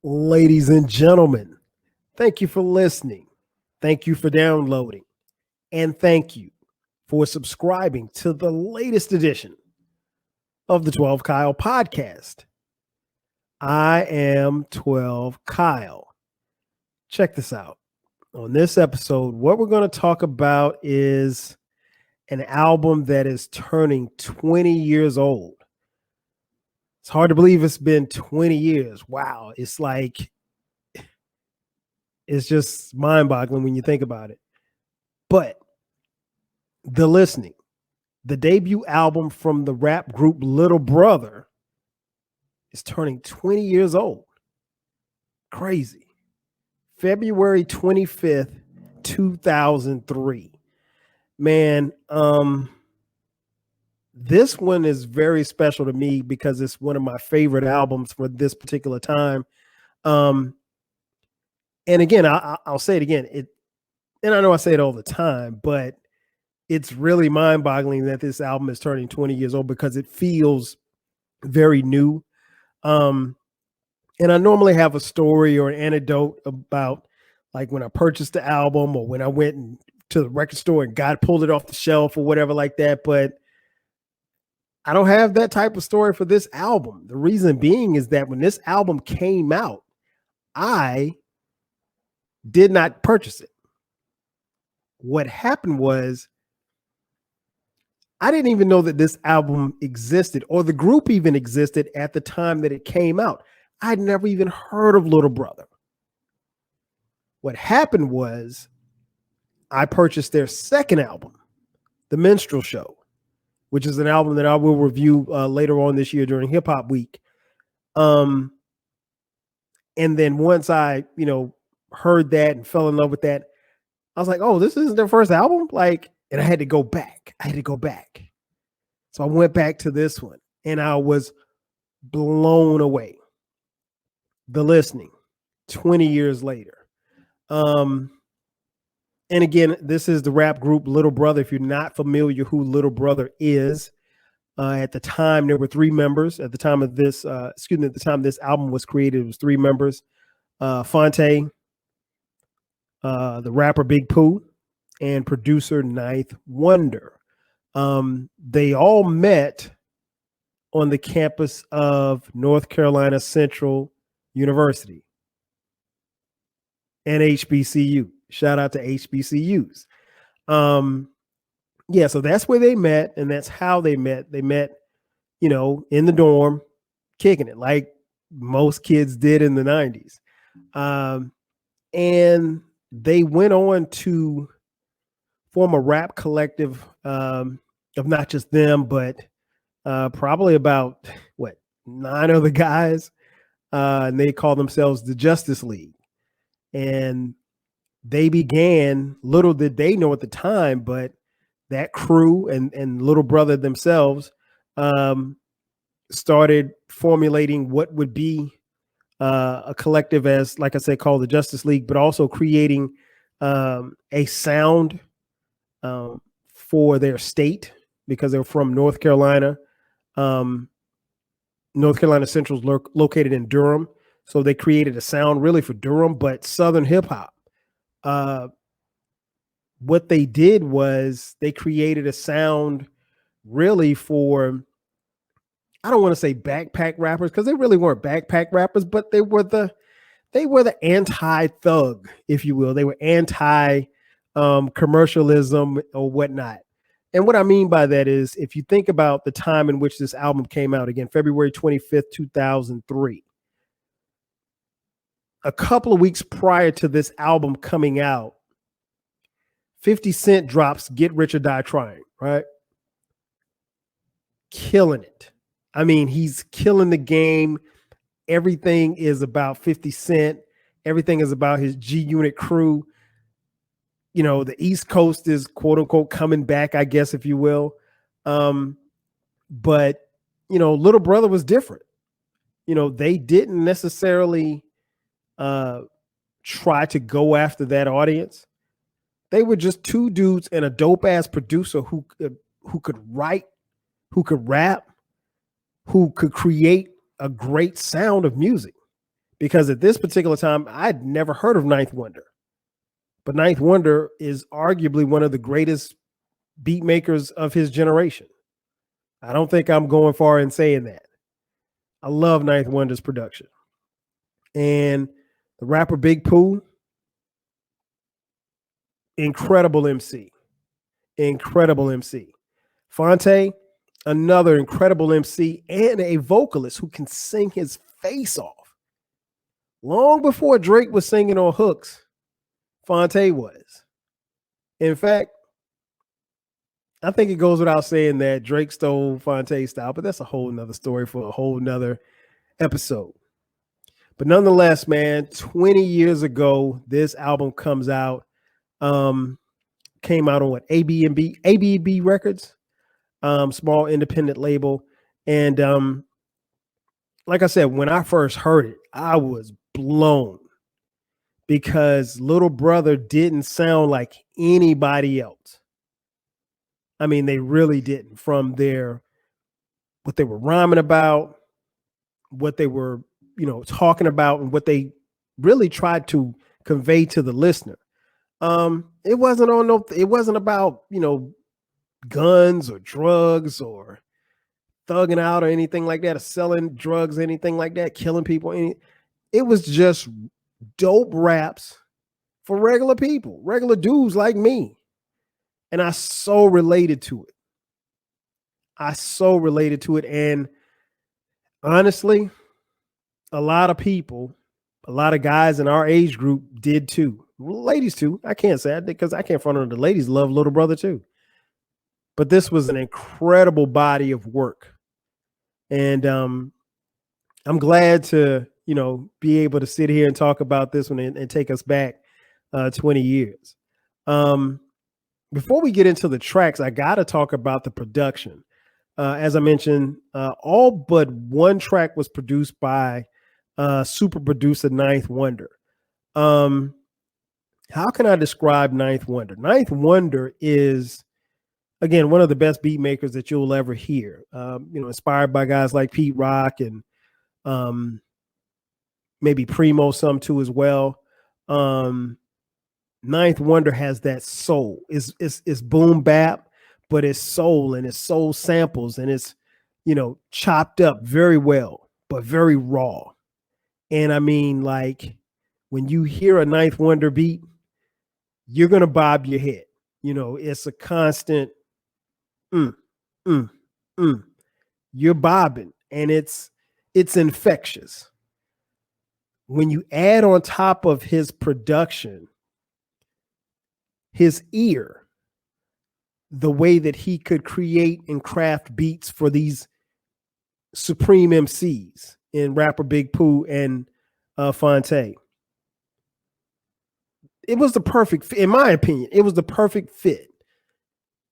Ladies and gentlemen, thank you for listening. Thank you for downloading. And thank you for subscribing to the latest edition of the 12 Kyle podcast. I am 12 Kyle. Check this out. On this episode, what we're going to talk about is an album that is turning 20 years old. It's hard to believe it's been 20 years. Wow. It's just mind-boggling when you think about it. But The Listening, the debut album from the rap group Little Brother, is turning 20 years old. Crazy. February 25th, 2003. Man, this one is very special to me because it's one of my favorite albums for this particular time. And again, I'll say it again. And I know I say it all the time, but it's really mind-boggling that this album is turning 20 years old because it feels very new. And I normally have a story or an anecdote about like when I purchased the album or when I went to the record store and pulled it off the shelf or whatever like that. But I don't have that type of story for this album. The reason being is that when this album came out, I did not purchase it. What happened was I didn't even know that this album existed or the group even existed at the time that it came out. I'd never even heard of Little Brother. What happened was I purchased their second album, The Minstrel Show, which is an album that I will review later on this year during Hip Hop Week. And then once I, heard that and fell in love with that, I was like, oh, this isn't their first album? And I had to go back. So I went back to this one and I was blown away. The Listening, 20 years later. And again, this is the rap group Little Brother. If you're not familiar who Little Brother is, at the time there were three members. At the time of this, at the time this album was created, it was three members: Fonte, the rapper Big Pooh, and producer Ninth Wonder. They all met on the campus of North Carolina Central University and HBCU. Shout out to HBCUs. So that's where they met, and that's how they met. They met, in the dorm, kicking it like most kids did in the 90s. And they went on to form a rap collective of not just them, but probably about, 9 other guys. And they call themselves the Justice League. And they began, little did they know at the time, but that crew and Little Brother themselves started formulating what would be a collective, as, like I said, called the Justice League, but also creating a sound for their state because they're from North Carolina. North Carolina Central is located in Durham. So they created a sound really for Durham, but Southern hip hop. What they did was they created a sound really for, I don't want to say backpack rappers because they really weren't backpack rappers, but they were the anti-thug, if you will. They were anti commercialism or whatnot. And what I mean by that is, if you think about the time in which this album came out, again, February 25th, 2003, a couple of weeks prior to this album coming out, 50 Cent drops Get Rich or Die Trying, right? Killing it. I mean, he's killing the game. Everything is about 50 Cent. Everything is about his G-Unit crew. The East Coast is quote unquote coming back, I guess, if you will. But, Little Brother was different. They didn't necessarily try to go after that audience. They were just two dudes and a dope ass producer who could write, who could rap, who could create a great sound of music. because at this particular time, I'd never heard of Ninth Wonder. But Ninth Wonder is arguably one of the greatest beat makers of his generation. I don't think I'm going far in saying that. I love Ninth Wonder's production. And the rapper Big Pooh, incredible MC. Incredible MC. Phonte, another incredible MC and a vocalist who can sing his face off. Long before Drake was singing on hooks, Phonte was. In fact, I think it goes without saying that Drake stole Phonte's style, but that's a whole nother story for a whole nother episode. But nonetheless, man, 20 years ago, this album comes out. Came out on what? ABB Records, small independent label. And like I said, when I first heard it, I was blown because Little Brother didn't sound like anybody else. I mean, they really didn't, from what they were rhyming about, what they were, talking about, and what they really tried to convey to the listener. It wasn't about, guns or drugs or thugging out or anything like that, or selling drugs, anything like that, killing people. It was just dope raps for regular people, regular dudes like me. And I so related to it. And honestly, a lot of people, a lot of guys in our age group did too. Ladies too. I can't say that because I can't front on the ladies love Little Brother too. But this was an incredible body of work. And I'm glad to, be able to sit here and talk about this one and take us back 20 years. Before we get into the tracks, I got to talk about the production. As I mentioned, all but one track was produced by super producer Ninth Wonder. How can I describe Ninth Wonder? Ninth Wonder is, again, one of the best beat makers that you'll ever hear. Inspired by guys like Pete Rock and maybe Primo some too as well. Ninth Wonder has that soul. It's boom bap, but it's soul, and it's soul samples, and it's chopped up very well, but very raw. And I mean, like, when you hear a Ninth Wonder beat, you're gonna bob your head. It's a constant You're bobbing, and it's infectious. When you add on top of his production, his ear, the way that he could create and craft beats for these supreme MCs in rapper Big Pooh and Phonte. It was the perfect fit, in my opinion. It was the perfect fit.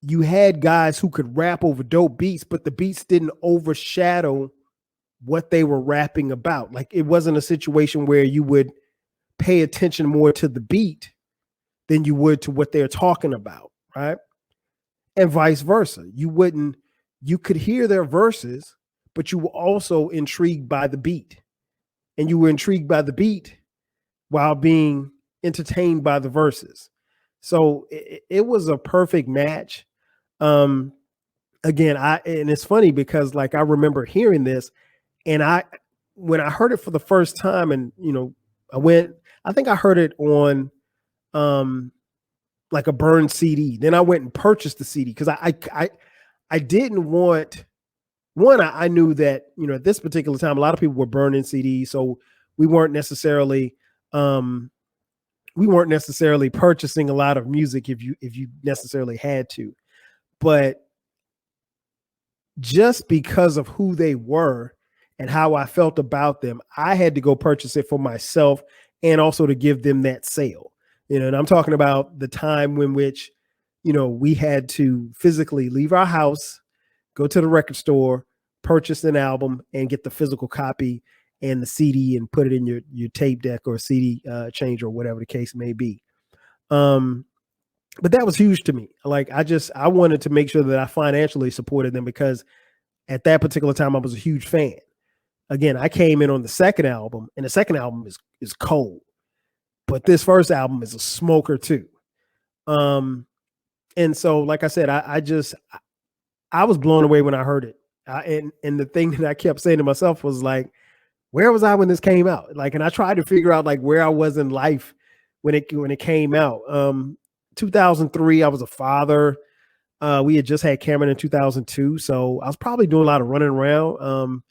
You had guys who could rap over dope beats, but the beats didn't overshadow what they were rapping about. Like, it wasn't a situation where you would pay attention more to the beat than you would to what they're talking about, right? And vice versa. You could hear their verses, but you were also intrigued by the beat. And you were intrigued by the beat while being entertained by the verses. So it was a perfect match. Again, and it's funny because, like, I remember hearing this, and when I heard it for the first time, and I think I heard it on like a burned CD. Then I went and purchased the CD because I didn't want one. I knew that at this particular time a lot of people were burning CDs, so we weren't necessarily purchasing a lot of music if you necessarily had to. But just because of who they were and how I felt about them, I had to go purchase it for myself and also to give them that sale. And I'm talking about the time in which, we had to physically leave our house, go to the record store, purchase an album, and get the physical copy and the CD and put it in your tape deck or CD changer or whatever the case may be. But that was huge to me. Like, I wanted to make sure that I financially supported them because at that particular time I was a huge fan. again, I came in on the second album, and the second album is cold, but this first album is a smoker too. And so, like I said, I was blown away when I heard it. And the thing that I kept saying to myself was like, where was I when this came out? Like, and I tried to figure out like where I was in life when it came out. 2003, I was a father. We had just had Cameron in 2002, so I was probably doing a lot of running around.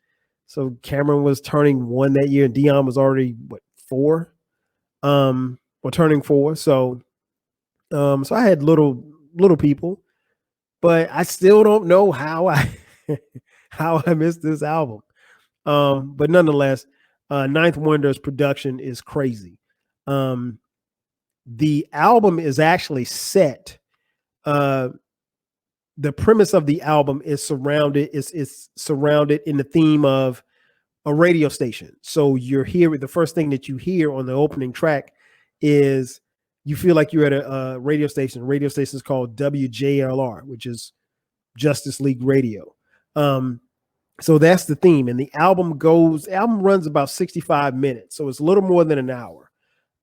So Cameron was turning 1 that year, and Dion was already 4, or turning 4. So I had little people, but I still don't know how I how I missed this album. But nonetheless, Ninth Wonder's production is crazy. The album is actually set. The premise of the album is surrounded in the theme of a radio station. So you're hearing the first thing that you hear on the opening track is you feel like you're at a radio station. The radio station is called WJLR, which is Justice League Radio. So that's the theme. And the album runs about 65 minutes. So it's a little more than an hour.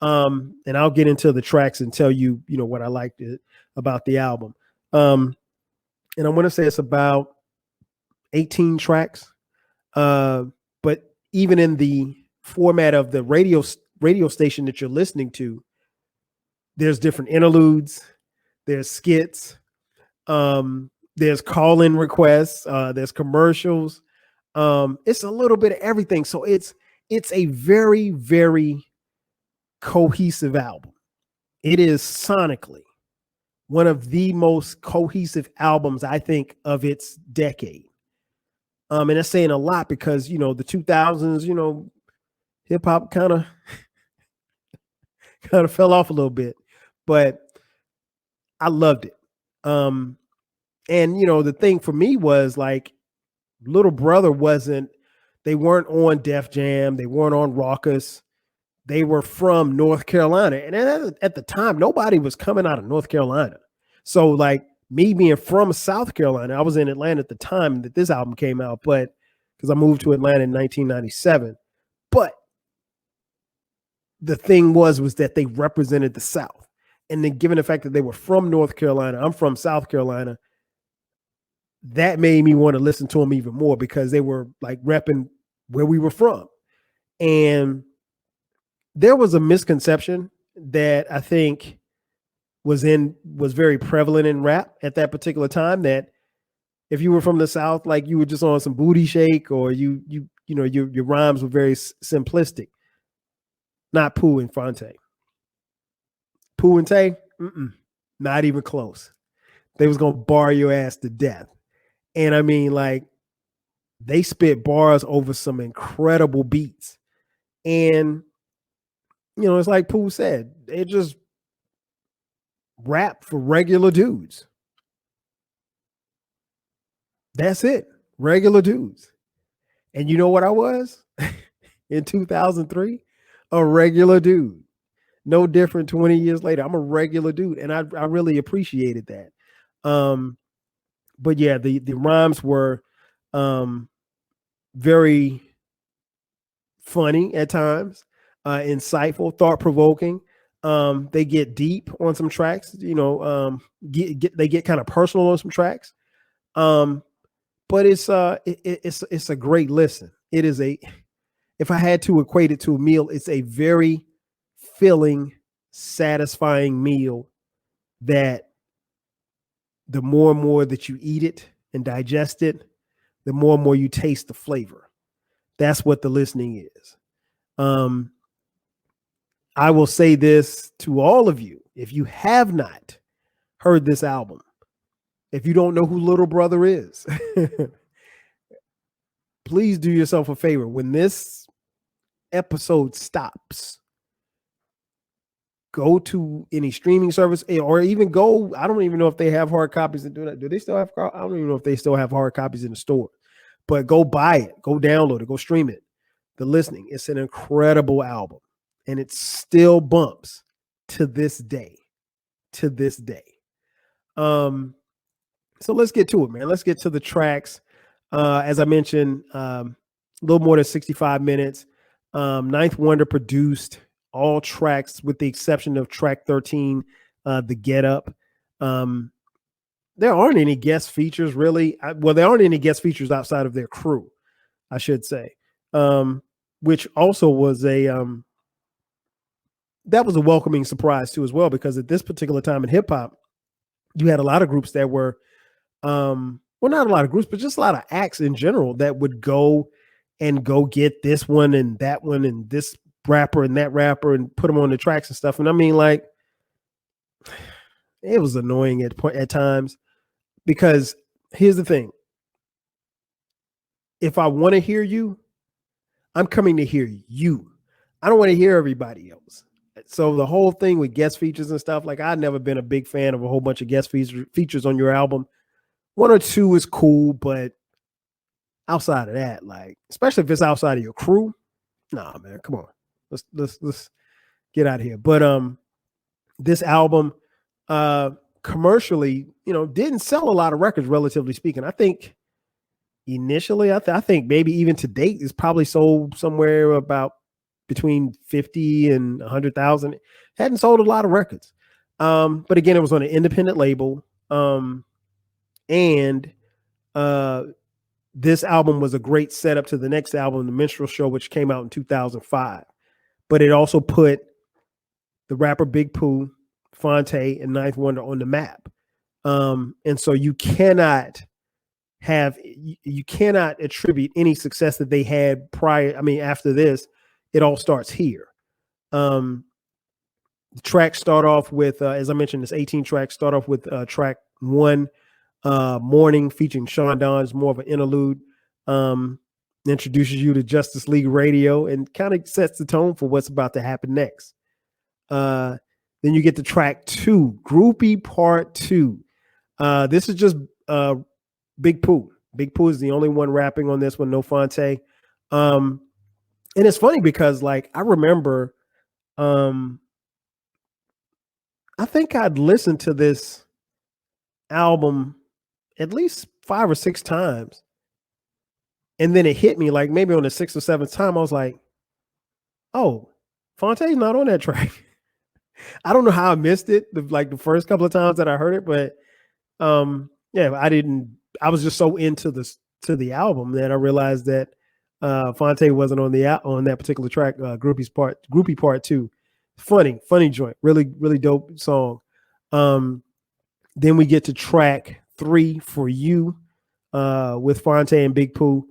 And I'll get into the tracks and tell you, what I liked about the album. And I want to say it's about 18 tracks. But even in the format of the radio station that you're listening to, there's different interludes, there's skits, there's call-in requests, there's commercials. It's a little bit of everything. So it's a very, very cohesive album. It is sonically one of the most cohesive albums, I think, of its decade. And that's saying a lot because, the 2000s, hip hop kind of fell off a little bit, but I loved it. And, the thing for me was like, Little Brother they weren't on Def Jam. They weren't on Rawkus. They were from North Carolina. And at the time, nobody was coming out of North Carolina. So like me being from South Carolina, I was in Atlanta at the time that this album came out, but because I moved to Atlanta in 1997. But the thing was that they represented the South. And then given the fact that they were from North Carolina, I'm from South Carolina, that made me want to listen to them even more because they were like repping where we were from. And there was a misconception that I think was very prevalent in rap at that particular time, that if you were from the South, like you were just on some booty shake, or your rhymes were very simplistic. Not Pooh and Fonte. Pooh and Tay, not even close. They was gonna bar your ass to death. And I mean, like, they spit bars over some incredible beats. And, it's like Pooh said, they just rap for regular dudes. That's it. Regular dudes. And you know what I was in 2003? A regular dude. No different 20 years later. I'm a regular dude. And I really appreciated that. But yeah, the rhymes were very funny at times, insightful, thought-provoking. They get deep on some tracks, they get kind of personal on some tracks. But it's a great listen. It is if I had to equate it to a meal, it's a very filling, satisfying meal that the more and more that you eat it and digest it, the more and more you taste the flavor. That's what the listening is. I will say this to all of you. If you have not heard this album, if you don't know who Little Brother is, please do yourself a favor. When this episode stops, go to any streaming service, or even go. I don't even know if they have hard copies and do that. Do they still have? I don't even know if they still have hard copies in the store. But go buy it, go download it, go stream it. The Listening. It's an incredible album, and it still bumps to this day. To this day. So let's get to it, man. Let's get to the tracks. As I mentioned, a little more than 65 minutes. Ninth Wonder produced all tracks with the exception of track 13, The Get Up. There aren't any guest features really. Well, there aren't any guest features outside of their crew, I should say, which also was that was a welcoming surprise too as well, because at this particular time in hip hop, you had a lot of groups that were, well, not a lot of groups, but just a lot of acts in general that would go get this one and this rapper and that rapper and put them on the tracks and stuff. And I mean, like, it was annoying at times, because here's the thing. If I want to hear you, I'm coming to hear you. I don't want to hear everybody else. So the whole thing with guest features and stuff, like, I've never been a big fan of a whole bunch of guest features on your album. One or two is cool, but outside of that, like, especially if it's outside of your crew, nah, man, come on. Let's get out of here. But this album, commercially, didn't sell a lot of records, relatively speaking. I think initially, I think maybe even to date, it's probably sold somewhere about between 50 and 100,000. Hadn't sold a lot of records. But again, it was on an independent label. And this album was a great setup to the next album, The Minstrel Show, which came out in 2005. But it also put the rapper Big Pooh, Phonte, and Ninth Wonder on the map. And so you cannot attribute any success that they had after this. It all starts here. The tracks start off with, as I mentioned, this 18 tracks start off with track 1, Morning, featuring Sean Don. Is more of an interlude. Introduces you to Justice League Radio and kind of sets the tone for what's about to happen next. Then you get to track 2, Groupie Part 2. This is just Big Pooh. Big Pooh is the only one rapping on this one, no Phonte. And it's funny because, like, I remember, I think I'd listened to this album at least 5 or 6 times. And then it hit me, like, maybe on the 6th or 7th time, I was like, oh, Phonte's not on that track. I don't know how I missed it, the first couple of times that I heard it, but yeah, I was just so into the album that I realized that Phonte wasn't on that particular track, Groupie Part 2. Funny joint, really, really dope song. Then we get to track 3, For You, with Phonte and Big Pooh.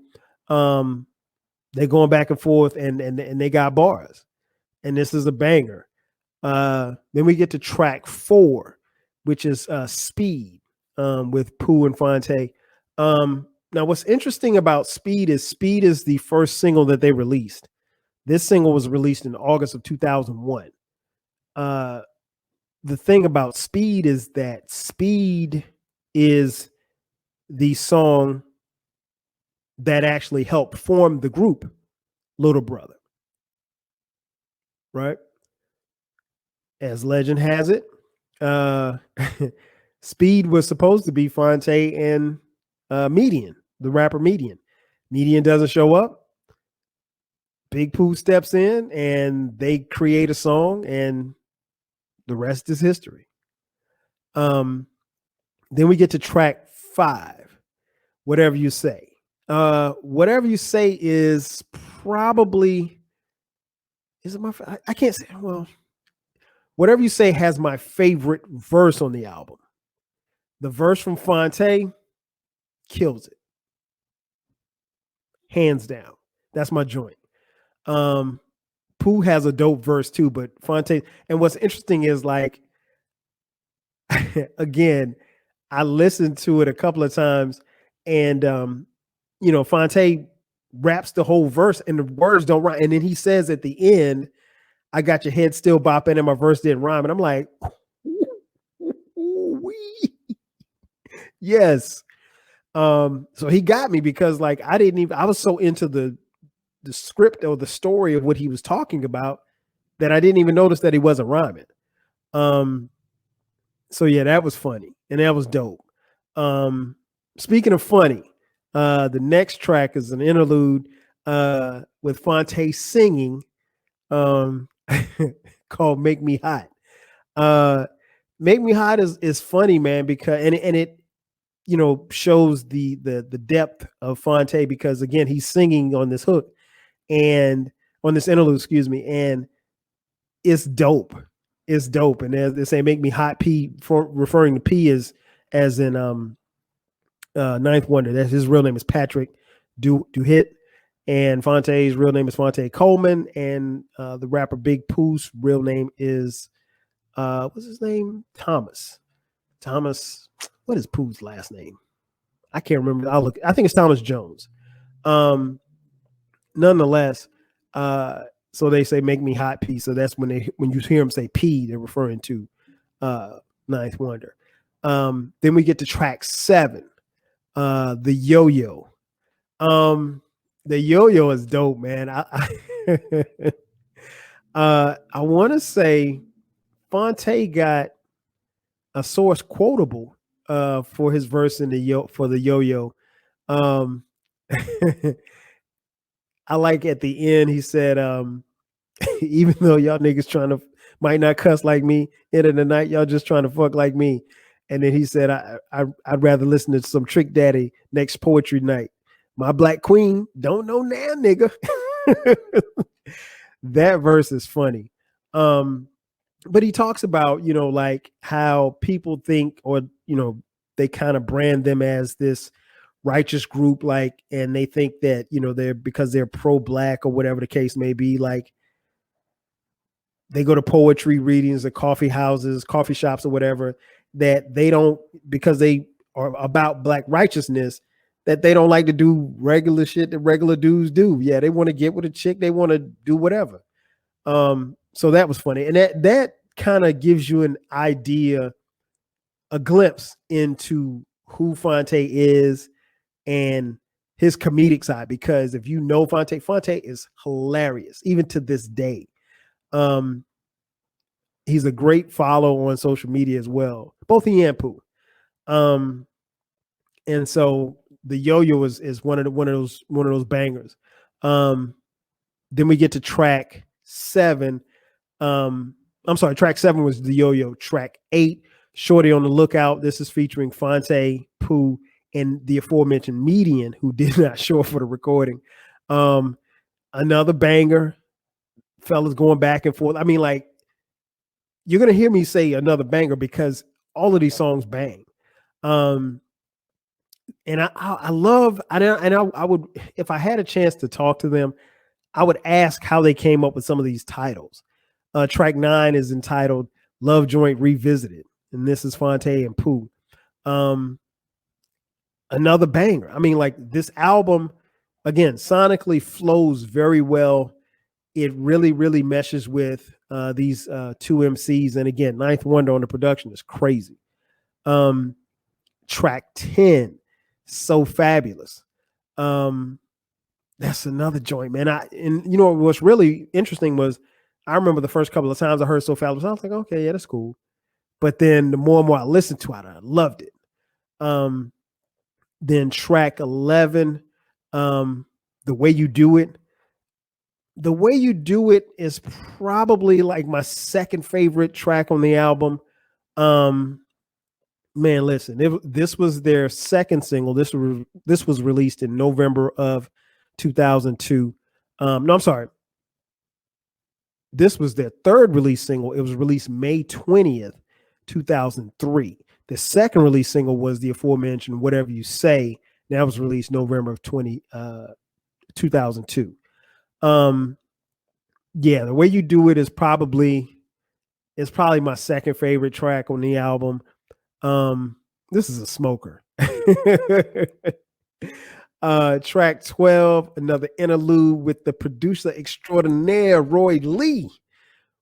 They're going back and forth, and they got bars, and this is a banger. Then we get to track 4, which is Speed, with Pooh and Phonte. Now, what's interesting about Speed is the first single that they released. This single was released in August of 2001. The thing about Speed is that Speed is the song that actually helped form the group Little Brother, right? As legend has it, Speed was supposed to be Phonte and Median, the rapper Median. Median doesn't show up. Big Pooh steps in and they create a song, and the rest is history. Then we get to track 5, Whatever You Say. Whatever You Say is probably, is it I can't say, well, Whatever You Say has my favorite verse on the album. The verse from Phonte kills it. Hands down. That's my joint. Pooh has a dope verse too, but Phonte, and what's interesting is, like, again, I listened to it a couple of times, and Phonte raps the whole verse and the words don't rhyme. And then he says at the end, I got your head still bopping and my verse didn't rhyme. And I'm like, yes. So he got me, because, like, I was so into the script or the story of what he was talking about that I didn't even notice that he wasn't rhyming. So yeah, that was funny and that was dope. Speaking of funny, the next track is an interlude. with Phonte singing called "Make Me Hot." "Make Me Hot" is funny, man, because and it shows the depth of Phonte, because again he's singing on this hook and on this interlude, excuse me, and it's dope. It's dope, and they say "Make Me Hot." P, for referring to P as in Ninth Wonder. That's his real name is Patrick Duhit, and Phonte's real name is Phonte Coleman, and the rapper Big Pooh's real name is what's his name? Thomas. What is Pooh's last name? I can't remember. I'll look. I think it's Thomas Jones. Nonetheless, so they say "Make Me Hot" P. So that's when you hear them say P, they're referring to Ninth Wonder. Then we get to track 7, the Yo-Yo. The Yo-Yo is dope, man. I want to say Phonte got a source quotable for his verse in the Yo-Yo. I like at the end he said, even though y'all niggas might not cuss like me, end of the night y'all just trying to fuck like me. And then he said, I'd rather listen to some Trick Daddy next poetry night. My black queen don't know now, nigga. That verse is funny. But he talks about, like how people think, or, they kind of brand them as this righteous group, like, and they think that, because they're pro-black or whatever the case may be, like they go to poetry readings at coffee houses, coffee shops or whatever, that they don't, because they are about black righteousness, that they don't like to do regular shit that regular dudes do. Yeah, they want to get with a chick, they want to do whatever. So that was funny. And that kind of gives you an idea, a glimpse into who Phonte is and his comedic side, because if you know Phonte is hilarious even to this day. He's a great follow on social media as well, both he and Pooh. And so the Yo-Yo is one of those bangers. Then we get to track 7. I'm sorry, track 7 was the Yo-Yo. Track 8, Shorty on the Lookout. This is featuring Phonte, Pooh, and the aforementioned Median, who did not show up for the recording. Another banger. Fellas going back and forth. I mean, like, you're gonna hear me say another banger because all of these songs bang. And I would, if I had a chance to talk to them, I would ask how they came up with some of these titles. Track 9 is entitled "Love Joint Revisited," and this is Phonte and Pooh. Another banger. I mean, like, this album, again, sonically flows very well. It really, really meshes with these 2 MCs. And again, Ninth Wonder on the production is crazy. Track 10, So Fabulous. That's another joint, man. And what's really interesting was I remember the first couple of times I heard So Fabulous, I was like, okay, yeah, that's cool. But then the more and more I listened to it, I loved it. Then track 11, The Way You Do It. The Way You Do It is probably like my second favorite track on the album. Man, listen, this was their second single. This was released in November of 2002. No, I'm sorry. This was their third release single. It was released May 20th, 2003. The second release single was the aforementioned Whatever You Say. That was released November of 2002. Yeah, The Way You Do It is probably my second favorite track on the album. This is a smoker. Track 12, another interlude with the producer extraordinaire Roy Lee.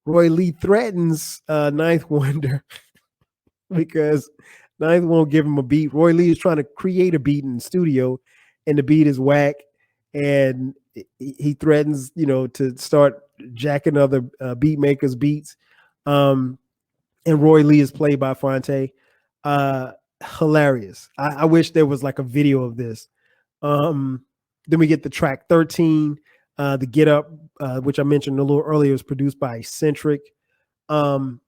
Roy Lee threatens Ninth Wonder because Ninth won't give him a beat. Roy Lee is trying to create a beat in the studio, and the beat is whack, and he threatens, to start jacking other beat makers' beats. And Roy Lee is played by Phonte. Hilarious. I wish there was like a video of this. Then we get the track 13, the Get Up, which I mentioned a little earlier, is produced by Eccentric. Another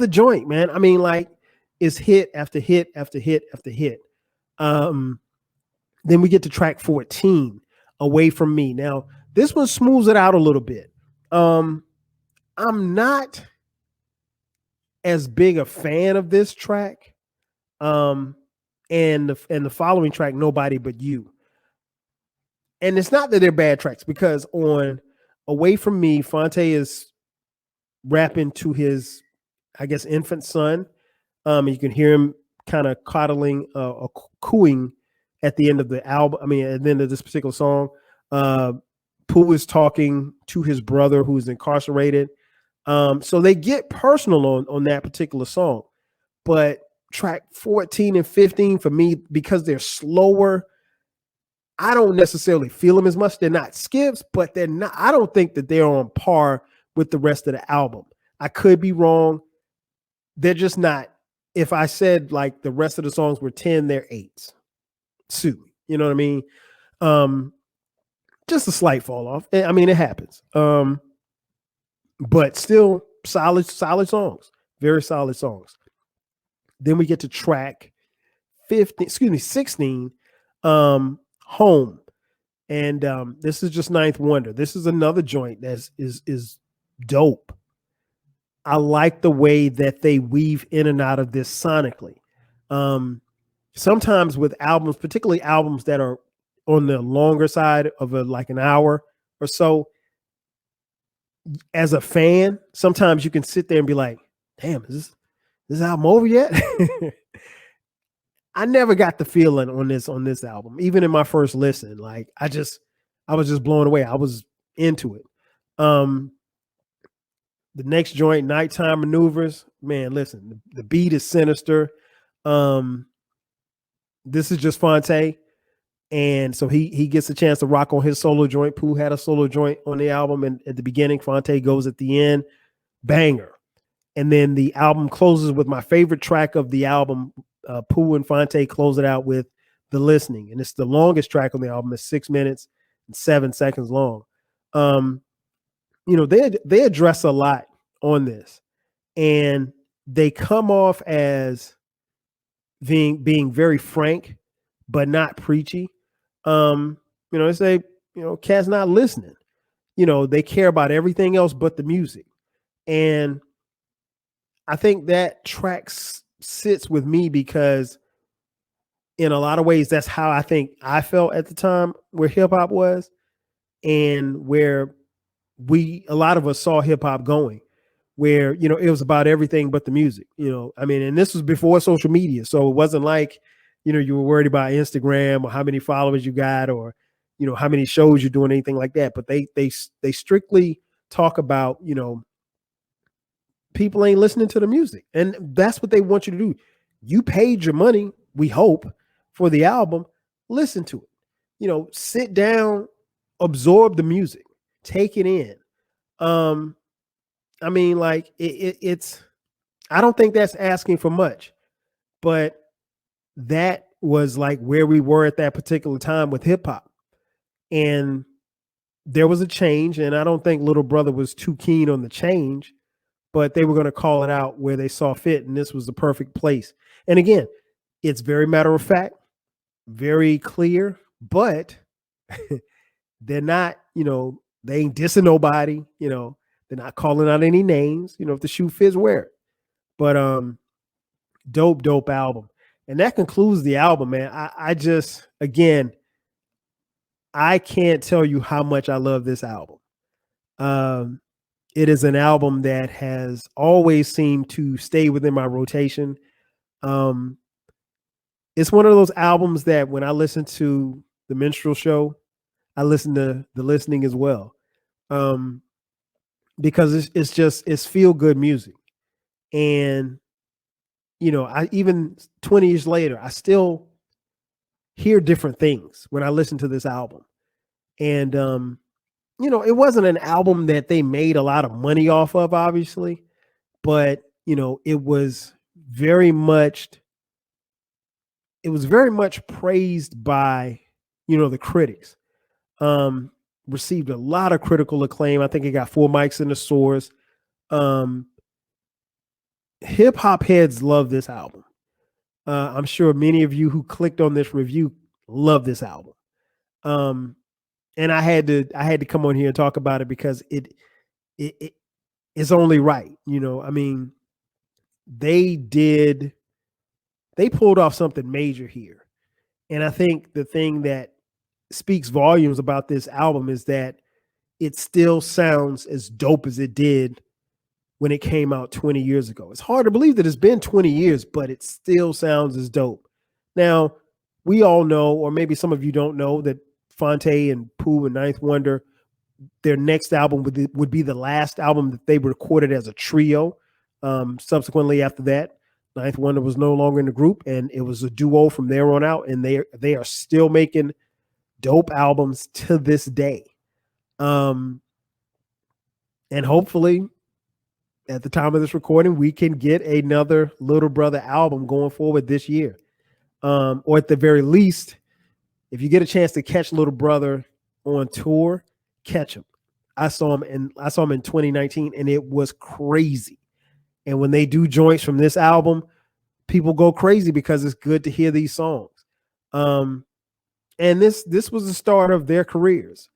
joint, man. I mean, like, it's hit after hit after hit after hit. Then we get to track 14, Away From Me. Now, this one smooths it out a little bit. I'm not as big a fan of this track. And the following track, Nobody But You. And it's not that they're bad tracks, because on Away From Me, Phonte is rapping to his, I guess, infant son. You can hear him kind of coddling or cooing at the end of the album. I mean, at the end of this particular song. Pooh is talking to his brother who is incarcerated. So they get personal on that particular song. But track 14 and 15 for me, because they're slower, I don't necessarily feel them as much. They're not skips, but they're not. I don't think that they're on par with the rest of the album. I could be wrong. They're just not. If I said like the rest of the songs were 10, they're 8s. Sue me. You know what I mean? Just a slight fall off. I mean, it happens. But still solid songs. Very solid songs. Then we get to track 16, Home. And this is just Ninth Wonder. This is another joint that is dope. I like the way that they weave in and out of this sonically. Sometimes with albums, particularly albums that are on the longer side of like an hour or so, as a fan, sometimes you can sit there and be like, damn, is this album over yet? I never got the feeling on this album, even in my first listen. Like, I was just blown away. I was into it. The next joint, Nighttime Maneuvers, man, listen, the beat is sinister. This is just Phonte. And so he gets a chance to rock on his solo joint. Pooh had a solo joint on the album, and at the beginning, Phonte goes at the end. Banger. And then the album closes with my favorite track of the album. Pooh and Phonte close it out with The Listening. And it's the longest track on the album. It's 6 minutes and 7 seconds long. They address a lot on this. And they come off as being very frank, but not preachy. They say, cats not listening. They care about everything else but the music. And I think that track sits with me because in a lot of ways, that's how I think I felt at the time where hip hop was, and where a lot of us saw hip hop going, where, it was about everything but the music, and this was before social media. So it wasn't like, you were worried about Instagram or how many followers you got, or, how many shows you're doing, anything like that. But they strictly talk about, people ain't listening to the music. And that's what they want you to do. You paid your money, we hope, for the album. Listen to it. Sit down, absorb the music, take it in. It's I don't think that's asking for much, but that was like where we were at that particular time with hip hop. And there was a change, and I don't think Little Brother was too keen on the change, but they were going to call it out where they saw fit, and this was the perfect place. And again, it's very matter of fact, very clear, but they're not, they ain't dissing nobody, they're not calling out any names. If the shoe fits, wear it. But dope album. And that concludes the album, man. I can't tell you how much I love this album. It is an album that has always seemed to stay within my rotation. It's one of those albums that when I listen to The Minstrel Show, I listen to The Listening as well. Because it's feel good music. And, I even 20 years later, I still hear different things when I listen to this album. And, it wasn't an album that they made a lot of money off of, obviously, but, it was very much praised by, the critics. Received a lot of critical acclaim. I think it got 4 mics in the stores. Hip hop heads love this album. I'm sure many of you who clicked on this review love this album. And I had to come on here and talk about it because it is only right. I mean, they pulled off something major here. And I think the thing that speaks volumes about this album is that it still sounds as dope as it did when it came out 20 years ago. It's hard to believe that it's been 20 years, but it still sounds as dope. Now, we all know, or maybe some of you don't know, that Phonte and Pooh and Ninth Wonder, their next album would be the last album that they recorded as a trio. Subsequently after that, Ninth Wonder was no longer in the group, and it was a duo from there on out, and they are still making dope albums to this day. And hopefully at the time of this recording, we can get another Little Brother album going forward this year. Or at the very least, if you get a chance to catch Little Brother on tour, catch him. I saw him in 2019, and it was crazy. And when they do joints from this album, people go crazy because it's good to hear these songs. And this was the start of their careers.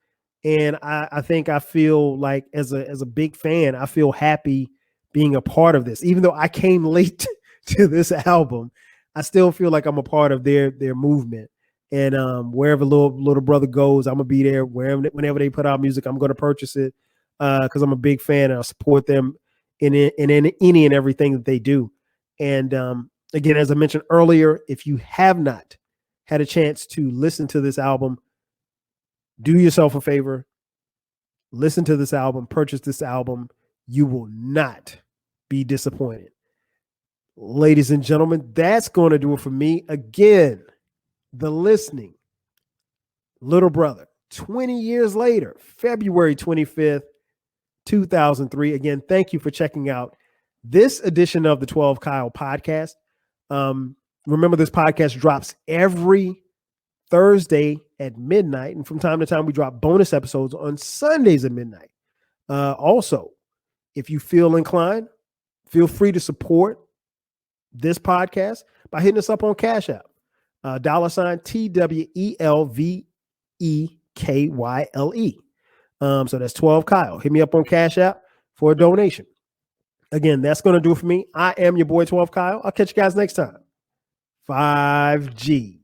And I feel like as a big fan, I feel happy being a part of this. Even though I came late to this album, I still feel like I'm a part of their movement. And wherever little brother goes, I'm gonna be there. Whenever they put out music, I'm gonna purchase it because I'm a big fan and I support them in any and everything that they do. And again, as I mentioned earlier, if you have not had a chance to listen to this album, do yourself a favor. Listen to this album. Purchase this album. You will not be disappointed. Ladies and gentlemen, that's going to do it for me. Again, The Listening, Little Brother, 20 years later, February 25th, 2003. Again, thank you for checking out this edition of the 12 Kyle podcast. Remember, this podcast drops every Thursday at midnight. And from time to time, we drop bonus episodes on Sundays at midnight. Also, if you feel inclined, feel free to support this podcast by hitting us up on Cash App. $TWELVEKYLE. So that's 12 Kyle. Hit me up on Cash App for a donation. Again, that's going to do it for me. I am your boy 12 Kyle. I'll catch you guys next time. 5G.